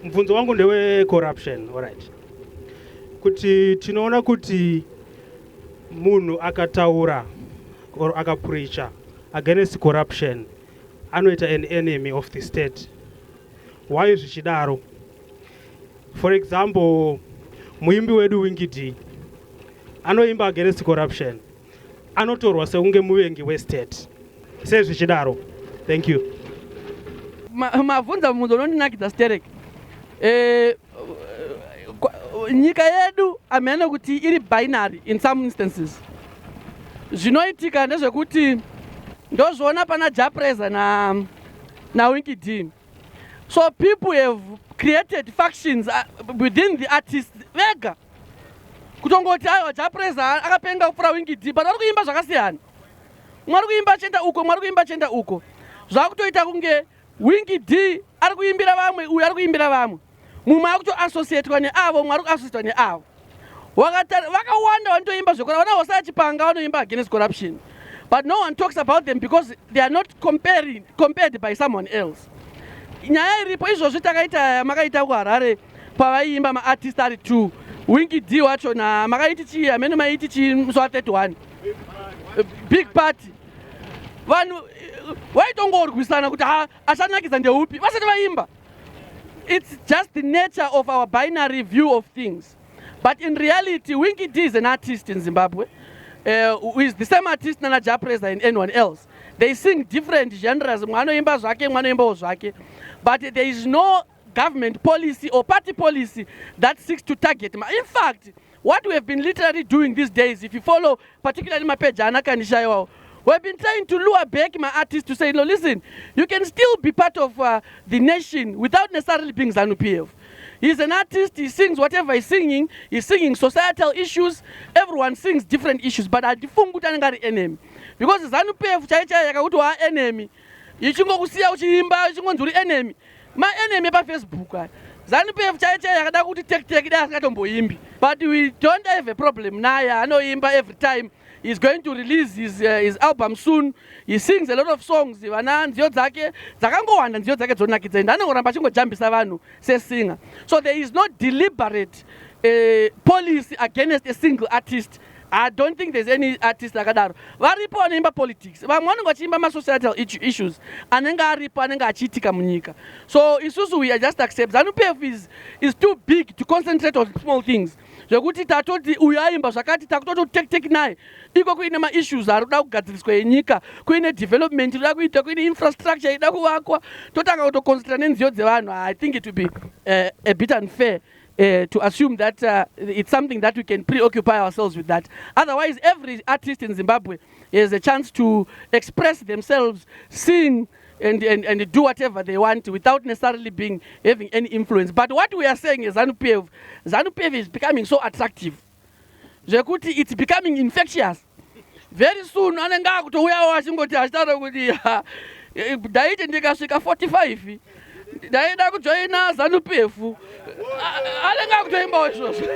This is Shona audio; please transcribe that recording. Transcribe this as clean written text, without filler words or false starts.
Mvunzo wangu ndewe corruption, alright. Kuti tinoona kuti munhu akataura or akapreacha against corruption anoita an enemy of the state. Why zvichidaro? For example, Muimbi Winky anoimba against corruption. Anotorwa seunge muvengi we-state. Seizvichidaro. Thank you. Mavunza munhu unondinakidza sterek. Nyika yedu ameana kuti iri binary in some instances. Zvinoitika ndezvekuti ndozvoona pana Japreza na Winky D. So people have created factions within the artists vega. Kutongoti ayo Japreza akapenga kupfura Winky D, but ari kuimba zvakasiyana. Mwari kuimba chenda uko, mwari kuimba chenda uko. Zvakutoita kunge Winky D ari kuimbira vamwe, uyu ari kuimbira vamwe. Mumwe akuto associatewa neavo, mwari kuassociatewa neavo. Vakawanda vanotoimba zvekora, vana vasachipanga vanoimba against corruption. But no one talks about them because they are not compared by someone else. Nyaya iripo izvozvo takaita makaita kuHarare pavaiimba maartist ari 2. Winky D wacho na makaiti chi amene maiti chi mswa 31. Big party. Vanhu vaitongorwisana kuti achanakidza ndeupi vasati vaimba. It's just the nature of our binary view of things. But in reality, Winky D is an artist in Zimbabwe, who is the same artist Nana Japreza and anyone else. They sing different genres, but there is no government policy or party policy that seeks to target. In fact, what we have been literally doing these days, if you follow particularly my page, we've been trying to lure back my artists to say, no, listen, you can still be part of the nation without necessarily being ZANU-PF. He's an artist, he sings whatever he's singing societal issues, everyone sings different issues, but adifungu tanengari enemy. Because ZANU-PF chaicha yakakuti wa enemy, yichingo kusiya uchiimba, yichingo nzuri enemy. Ma enemy pa Facebook. ZANU-PF chaicha yakada kuti tek da akatomboimbi. But we don't have a problem naye anoimba every time. He's going to release his album soon. He sings a lot of songs. Nziyo dzake dzakangowanda nziyo dzake dzonakidza ende anongoramba achingojambisa vanhu sesinger. So there is no deliberate policy against a single artist. I don't think there's any artist akadaro. Varipo anoimba politics. Vamwe vanenge vachiimba ma-societal issues. Anenge aripo anenge achiitika munyika. So isusu we just accept. ZANU-PF is too big to concentrate on small things. Zvekuti tatoti uyu aimba zvakati takutoti tek naye iko kuine ma-issues ari kuda kugadziriswa enyika, kuine development iri kuda kuita, kuine infrastructure ida kuvakwa, totanga kutoconcentrate nenziyo dzevanhu. I think it would be a bit unfair to assume that it's something that we can preoccupy ourselves with that. Otherwise, every artist in Zimbabwe has a chance to express themselves, sing, and do whatever they want without necessarily having any influence. But what we are saying is ZANU-PF is becoming so attractive. Zvekuti it's becoming infectious. Very soon, anenga kutouya wachingoti achitaura kuti daiti ndikasvika 45 daida kujoina ZANU-PF. Anenga kutoimbawo izvozvo.